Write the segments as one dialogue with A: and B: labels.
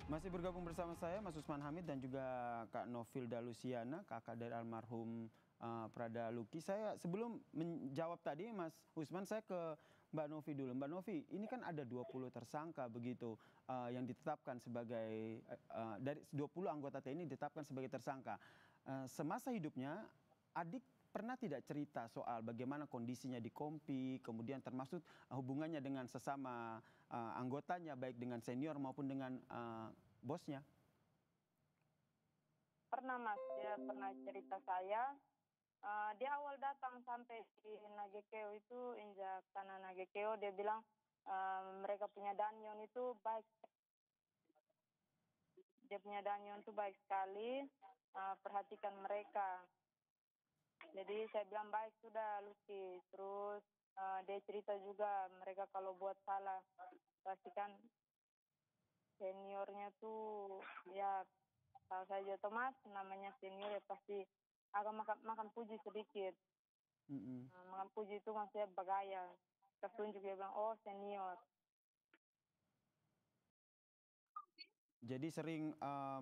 A: Masih bergabung bersama saya Mas Usman Hamid dan juga Kak Novilda Luciana, kakak dari almarhum Prada Luki. Saya sebelum menjawab tadi Mas Usman, saya ke Mbak Novi dulu. Mbak Novi, ini kan ada 20 tersangka begitu yang ditetapkan sebagai dari 20 anggota TNI ditetapkan sebagai tersangka. Semasa hidupnya adik pernah tidak cerita soal bagaimana kondisinya di Kompi, kemudian termasuk hubungannya dengan sesama anggotanya, baik dengan senior maupun dengan bosnya?
B: Pernah Mas, dia pernah cerita saya, dia awal datang sampai di Nagekeo itu, injak tanah Nagekeo, dia bilang mereka punya danyon itu baik, dia punya danyon itu baik sekali, perhatikan mereka. Jadi saya bilang baik sudah Lucy, terus dia cerita juga mereka kalau buat salah, pastikan seniornya tuh ya tahu saja Thomas namanya senior ya pasti akan makan puji sedikit.
A: Mm-mm.
B: Makan puji itu maksudnya bagaya. Tertunjuk dia bilang oh senior.
A: Jadi sering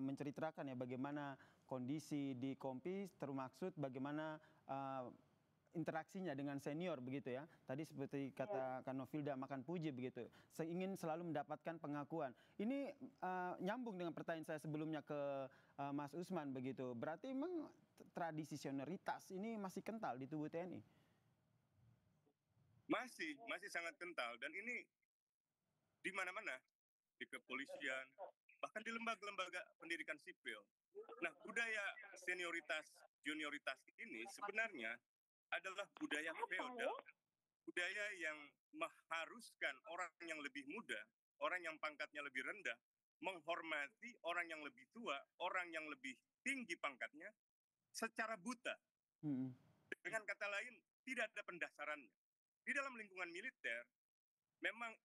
A: menceritakan ya bagaimana kondisi di Kompi, termaksud bagaimana interaksinya dengan senior begitu ya. Tadi seperti
B: Iya.
A: kata Kak Novilda, makan puji begitu. Saya ingin selalu mendapatkan pengakuan. Ini nyambung dengan pertanyaan saya sebelumnya ke Mas Usman begitu. Berarti memang tradisi senioritas ini masih kental di tubuh TNI?
C: Masih sangat kental, dan ini di mana-mana, di kepolisian, bahkan di lembaga-lembaga pendidikan sipil. Nah, budaya senioritas, junioritas ini sebenarnya adalah budaya feodal, budaya yang mengharuskan orang yang lebih muda, orang yang pangkatnya lebih rendah, menghormati orang yang lebih tua, orang yang lebih tinggi pangkatnya, secara buta. Dengan kata lain, tidak ada pendasarannya. Di dalam lingkungan militer, memang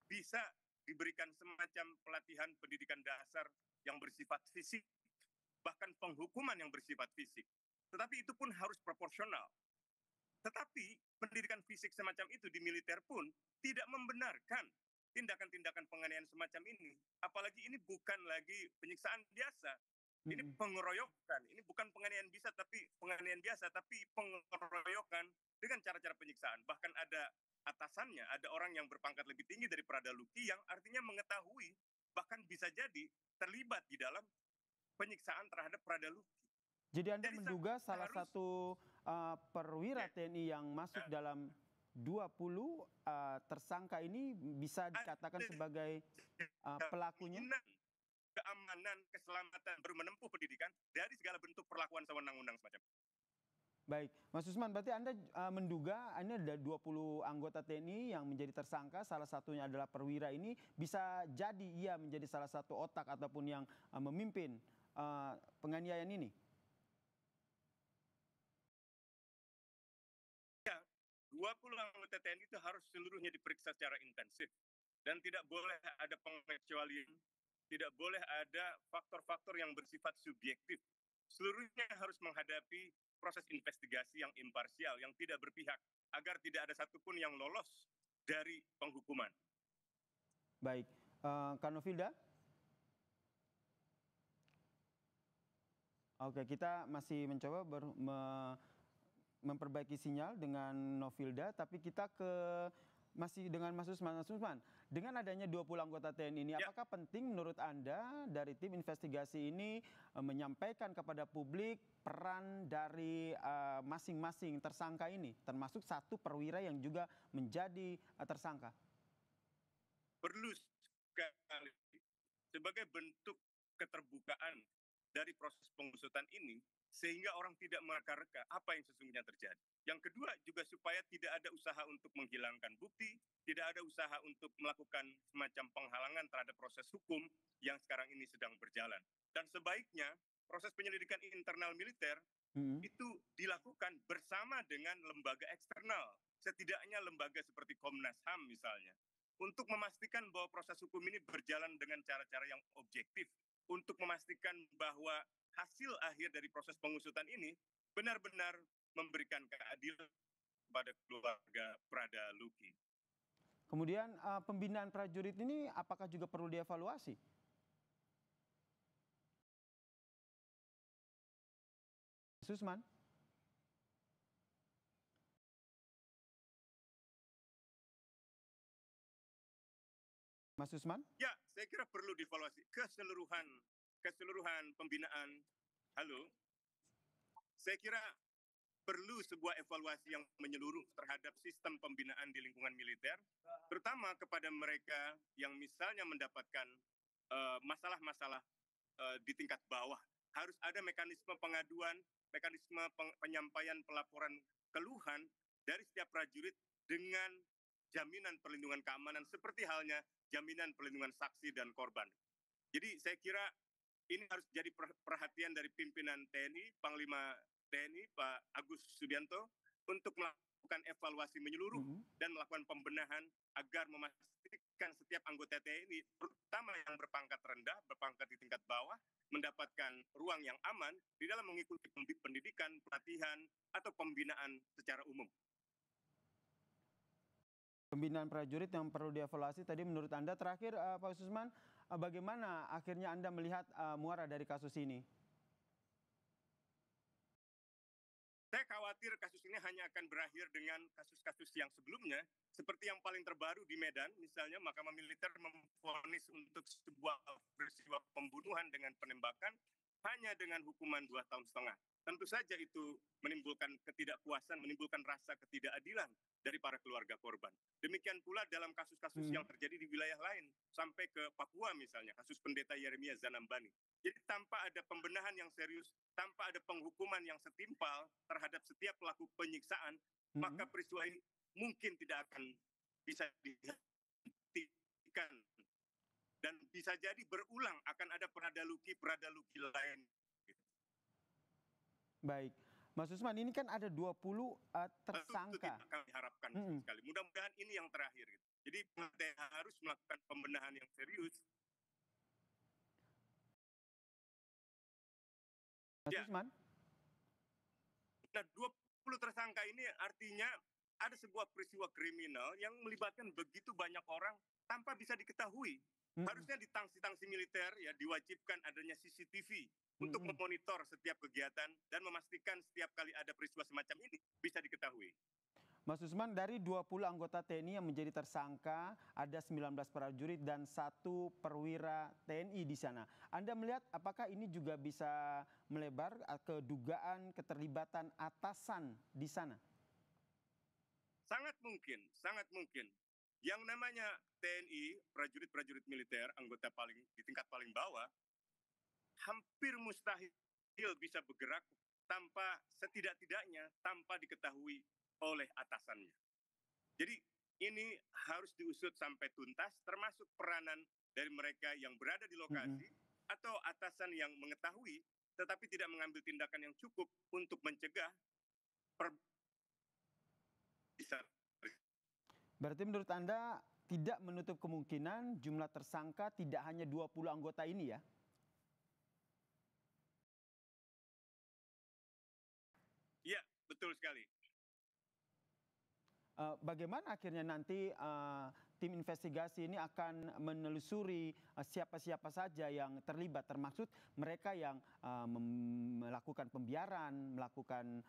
C: bisa diberikan semacam pelatihan pendidikan dasar yang bersifat fisik, bahkan penghukuman yang bersifat fisik. Tetapi itu pun harus proporsional. Tetapi pendidikan fisik semacam itu di militer pun tidak membenarkan tindakan-tindakan penganiayaan semacam ini. Apalagi ini bukan lagi penyiksaan biasa. Ini pengeroyokan. Ini bukan penganiayaan biasa, tapi penganiayaan biasa, tapi pengeroyokan dengan cara-cara penyiksaan. Bahkan ada atasannya, ada orang yang berpangkat lebih tinggi dari Prada Luki yang artinya mengetahui, bahkan bisa jadi terlibat di dalam penyiksaan terhadap Prada Luki.
A: Jadi Anda menduga salah satu perwira TNI yang masuk dalam 20 tersangka ini bisa dikatakan sebagai pelakunya?
C: Keamanan, keselamatan, baru menempuh pendidikan dari segala bentuk perlakuan sewenang-wenang semacam.
A: Baik, Mas Usman, berarti Anda menduga ini ada 20 anggota TNI yang menjadi tersangka, salah satunya adalah perwira ini, bisa jadi ia menjadi salah satu otak ataupun yang memimpin penganiayaan ini?
C: Ya, 20 anggota TNI itu harus seluruhnya diperiksa secara intensif. Dan tidak boleh ada pengecualian, tidak boleh ada faktor-faktor yang bersifat subjektif. Seluruhnya harus menghadapi proses investigasi yang imparsial, yang tidak berpihak, agar tidak ada satupun yang lolos dari penghukuman.
A: Baik, Kak Novilda? Oke, kita masih mencoba memperbaiki sinyal dengan Novilda, tapi kita masih dengan Mas Usman. Mas Usman, dengan adanya 20 anggota TNI ini, apakah penting menurut Anda dari tim investigasi ini menyampaikan kepada publik peran dari masing-masing tersangka ini, termasuk satu perwira yang juga menjadi tersangka?
C: Perlu sekali, sebagai bentuk keterbukaan dari proses pengusutan ini, sehingga orang tidak mereka-reka apa yang sesungguhnya terjadi. Yang kedua juga supaya tidak ada usaha untuk menghilangkan bukti, tidak ada usaha untuk melakukan semacam penghalangan terhadap proses hukum yang sekarang ini sedang berjalan. Dan sebaiknya proses penyelidikan internal militer itu dilakukan bersama dengan lembaga eksternal, setidaknya lembaga seperti Komnas HAM misalnya, untuk memastikan bahwa proses hukum ini berjalan dengan cara-cara yang objektif, untuk memastikan bahwa hasil akhir dari proses pengusutan ini benar-benar memberikan keadilan pada keluarga Prada Luki.
A: Kemudian pembinaan prajurit ini apakah juga perlu dievaluasi? Susman? Mas Usman?
C: Ya, saya kira perlu dievaluasi keseluruhan pembinaan. Halo, saya kira perlu sebuah evaluasi yang menyeluruh terhadap sistem pembinaan di lingkungan militer, terutama kepada mereka yang misalnya mendapatkan masalah-masalah di tingkat bawah. Harus ada mekanisme pengaduan, mekanisme penyampaian pelaporan keluhan dari setiap prajurit dengan jaminan perlindungan keamanan seperti halnya jaminan perlindungan saksi dan korban. Jadi saya kira ini harus jadi perhatian dari pimpinan TNI, Panglima TNI Pak Agus Subianto untuk melakukan evaluasi menyeluruh dan melakukan pembenahan agar memastikan setiap anggota TNI, terutama yang berpangkat rendah, berpangkat di tingkat bawah, mendapatkan ruang yang aman di dalam mengikuti pendidikan, pelatihan, atau pembinaan secara umum.
A: Pembinaan prajurit yang perlu dievaluasi tadi menurut Anda. Terakhir Pak Susman, bagaimana akhirnya Anda melihat muara dari kasus ini?
C: Saya khawatir kasus ini hanya akan berakhir dengan kasus-kasus yang sebelumnya, seperti yang paling terbaru di Medan, misalnya Mahkamah Militer memvonis untuk sebuah peristiwa pembunuhan dengan penembakan hanya dengan hukuman 2,5 tahun. Tentu saja itu menimbulkan ketidakpuasan, menimbulkan rasa ketidakadilan dari para keluarga korban. Demikian pula dalam kasus-kasus yang terjadi di wilayah lain, sampai ke Papua misalnya, kasus pendeta Yeremia Zanambani. Jadi tanpa ada pembenahan yang serius, tanpa ada penghukuman yang setimpal terhadap setiap pelaku penyiksaan, maka peristiwa ini mungkin tidak akan bisa dihentikan. Dan bisa jadi berulang, akan ada peradaluki lain.
A: Baik. Mas Usman, ini kan ada 20 tersangka.
C: Itu tidak kami harapkan sekali. Mudah-mudahan ini yang terakhir. Gitu. Jadi harus melakukan pembenahan yang serius.
A: Mas Usman?
C: Nah, 20 tersangka ini artinya ada sebuah peristiwa kriminal yang melibatkan begitu banyak orang tanpa bisa diketahui. Harusnya di tangsi-tangsi militer ya diwajibkan adanya CCTV untuk memonitor setiap kegiatan dan memastikan setiap kali ada peristiwa semacam ini bisa diketahui.
A: Mas Usman, dari 20 anggota TNI yang menjadi tersangka, ada 19 prajurit dan 1 perwira TNI di sana. Anda melihat apakah ini juga bisa melebar ke dugaan keterlibatan atasan di sana?
C: Sangat mungkin, sangat mungkin. Yang namanya TNI, prajurit-prajurit militer, anggota di tingkat paling bawah, hampir mustahil bisa bergerak setidak-tidaknya tanpa diketahui oleh atasannya. Jadi ini harus diusut sampai tuntas, termasuk peranan dari mereka yang berada di lokasi atau atasan yang mengetahui tetapi tidak mengambil tindakan yang cukup untuk mencegah
A: Berarti menurut Anda tidak menutup kemungkinan jumlah tersangka tidak hanya 20 anggota ini ya?
C: Iya, betul sekali.
A: Bagaimana akhirnya nanti tim investigasi ini akan menelusuri siapa-siapa saja yang terlibat, termasuk mereka yang melakukan pembiaran, melakukan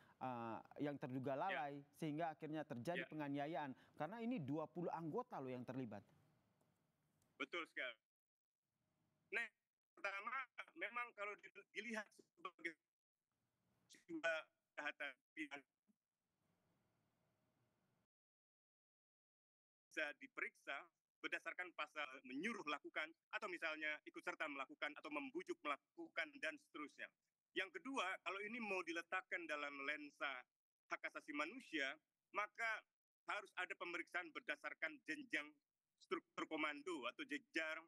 A: yang terduga lalai, sehingga akhirnya terjadi penganiayaan. Karena ini 20 anggota loh yang terlibat.
C: Betul sekali. Nah, pertama memang kalau dilihat sebagai sebuah kejahatan pidana bisa diperiksa berdasarkan pasal menyuruh lakukan atau misalnya ikut serta melakukan atau membujuk melakukan dan seterusnya. Yang kedua, kalau ini mau diletakkan dalam lensa hak asasi manusia, maka harus ada pemeriksaan berdasarkan jenjang struktur komando atau jenjang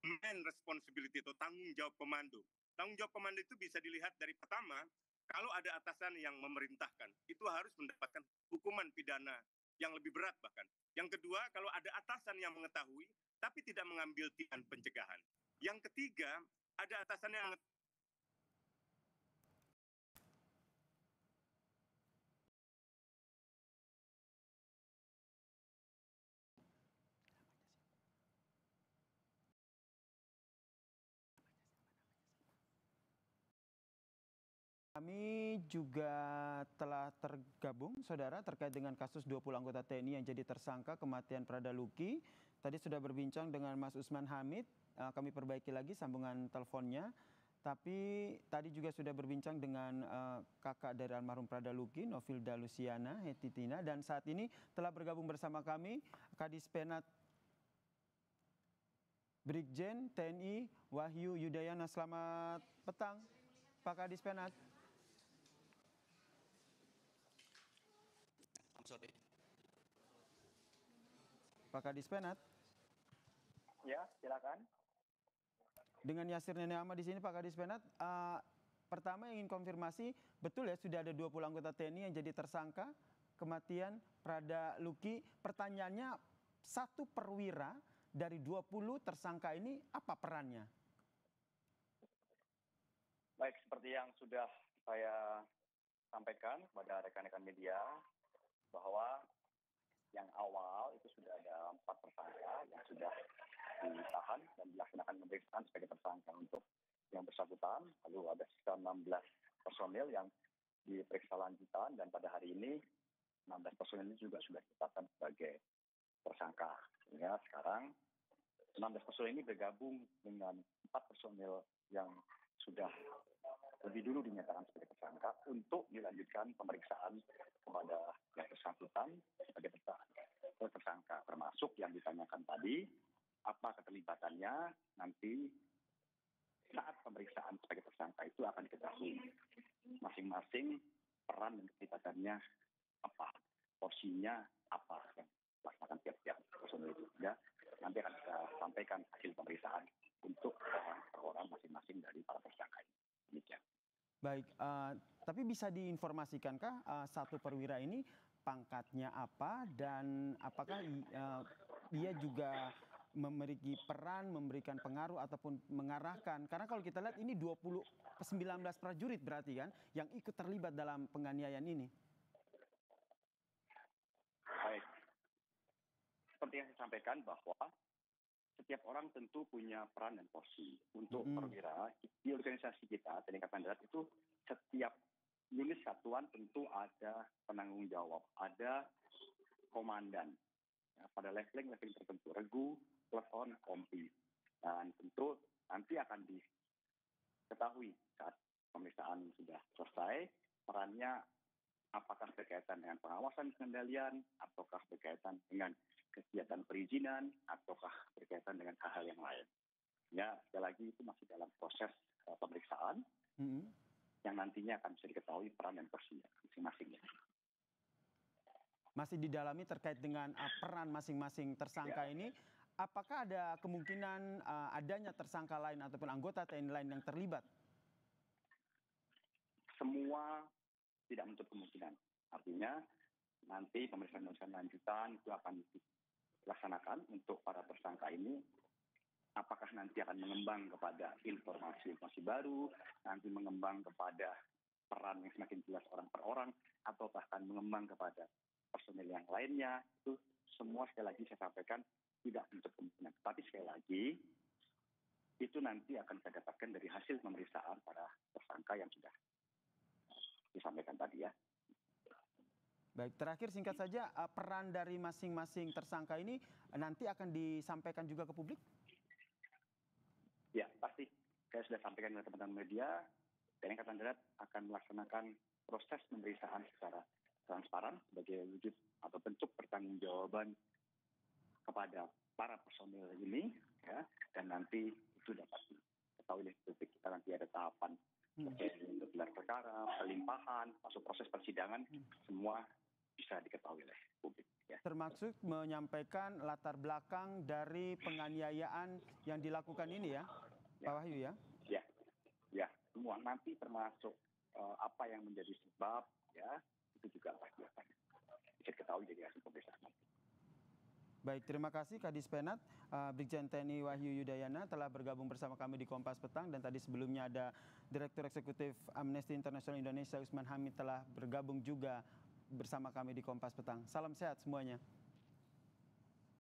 C: man responsibility atau tanggung jawab komando. Tanggung jawab komando itu bisa dilihat dari pertama, kalau ada atasan yang memerintahkan, itu harus mendapatkan hukuman pidana yang lebih berat bahkan. Yang kedua, kalau ada atasan yang mengetahui, tapi tidak mengambil tindakan pencegahan. Yang ketiga, ada atasan yang
A: Kami juga telah tergabung, saudara, terkait dengan kasus 20 anggota TNI yang jadi tersangka kematian Prada Luki. Tadi sudah berbincang dengan Mas Usman Hamid, kami perbaiki lagi sambungan teleponnya. Tapi tadi juga sudah berbincang dengan kakak dari almarhum Prada Luki, Novilda Luciana Hetitina. Dan saat ini telah bergabung bersama kami Kadis Penat Brigjen TNI Wahyu Yudayana. Selamat petang, Pak Kadis Penat. Pak Kadis Penat.
D: Ya, silakan.
A: Dengan Yasir Nenek Ahmad di sini, Pak Kadis Penat. Pertama ingin konfirmasi, betul ya sudah ada 20 anggota TNI yang jadi tersangka kematian Prada Luki. Pertanyaannya, satu perwira dari 20 tersangka ini apa perannya?
D: Baik, seperti yang sudah saya sampaikan kepada rekan-rekan media, bahwa yang awal itu sudah ada 4 tersangka yang sudah ditahan dan dilaksanakan pemeriksaan sebagai tersangka untuk yang bersangkutan. Lalu ada sekitar 16 personil yang diperiksa lanjutan, dan pada hari ini 16 personil ini juga sudah ditetapkan sebagai tersangka. Sehingga sekarang 16 personil ini bergabung dengan 4 personil yang sudah lebih dulu dinyatakan sebagai tersangka untuk dilanjutkan pemeriksaan kepada yang bersangkutan sebagai tersangka, termasuk yang ditanyakan tadi, apa keterlibatannya. Nanti saat pemeriksaan sebagai tersangka itu akan diketahui masing-masing peran dan keterlibatannya apa, porsinya apa yang dilaksanakan tiap-tiap personil itu. Ya, nanti akan kita sampaikan hasil pemeriksaan untuk orang per orang masing-masing dari para tersangka ini. Demikian.
A: Baik, tapi bisa diinformasikankah satu perwira ini pangkatnya apa dan apakah ia juga memiliki peran, memberikan pengaruh ataupun mengarahkan? Karena kalau kita lihat ini 19 prajurit berarti kan yang ikut terlibat dalam penganiayaan ini.
D: Baik, seperti yang saya sampaikan bahwa setiap orang tentu punya peran dan porsi. Untuk perwira, di organisasi kita, TNI Angkatan Darat itu setiap unit satuan tentu ada penanggung jawab, ada komandan. Ya, pada leveling tertentu, regu, peleton, kompi. Dan tentu nanti akan diketahui saat pemeriksaan sudah selesai, perannya apakah berkaitan dengan pengawasan pengendalian, ataukah berkaitan dengan kegiatan perizinan, ataukah berkaitan dengan hal-hal yang lain. Ya, sekali lagi itu masih dalam proses pemeriksaan yang nantinya akan bisa diketahui peran dan porsinya masing-masing.
A: Masih didalami terkait dengan peran masing-masing tersangka ini. Apakah ada kemungkinan adanya tersangka lain ataupun anggota TNI lain yang terlibat?
D: Semua tidak menutup kemungkinan. Artinya nanti pemeriksaan lanjutan itu akan dilaksanakan untuk para tersangka ini. Apakah nanti akan mengembang kepada informasi baru, nanti mengembang kepada peran yang semakin jelas orang per orang, atau bahkan mengembang kepada personil yang lainnya. Itu semua sekali lagi saya sampaikan tidak menutup kemungkinan. Tapi sekali lagi itu nanti akan saya dapatkan dari hasil pemeriksaan para tersangka yang sudah disampaikan tadi ya.
A: Baik, terakhir singkat saja, peran dari masing-masing tersangka ini nanti akan disampaikan juga ke publik?
D: Ya, pasti. Saya sudah sampaikan kepada teman-teman media, TNI Angkatan Darat akan melaksanakan proses pemeriksaan secara transparan sebagai wujud atau bentuk pertanggungjawaban kepada para personil ini, ya, dan nanti itu dapat diketahui oleh publik. Kita nanti ada tahapan untuk gelar perkara, pelimpahan, masuk proses persidangan, semua bisa diketahui oleh publik. Ya.
A: Termasuk menyampaikan latar belakang dari penganiayaan yang dilakukan ini ya, Pak Wahyu ya?
D: Ya, semua nanti termasuk apa yang menjadi sebab, ya, itu juga pasti akan bisa diketahui dari hasil pemeriksaan.
A: Baik, terima kasih Kadis Penat, Brigjen TNI Wahyu Yudayana telah bergabung bersama kami di Kompas Petang, dan tadi sebelumnya ada Direktur Eksekutif Amnesty International Indonesia Usman Hamid telah bergabung juga bersama kami di Kompas Petang. Salam sehat semuanya.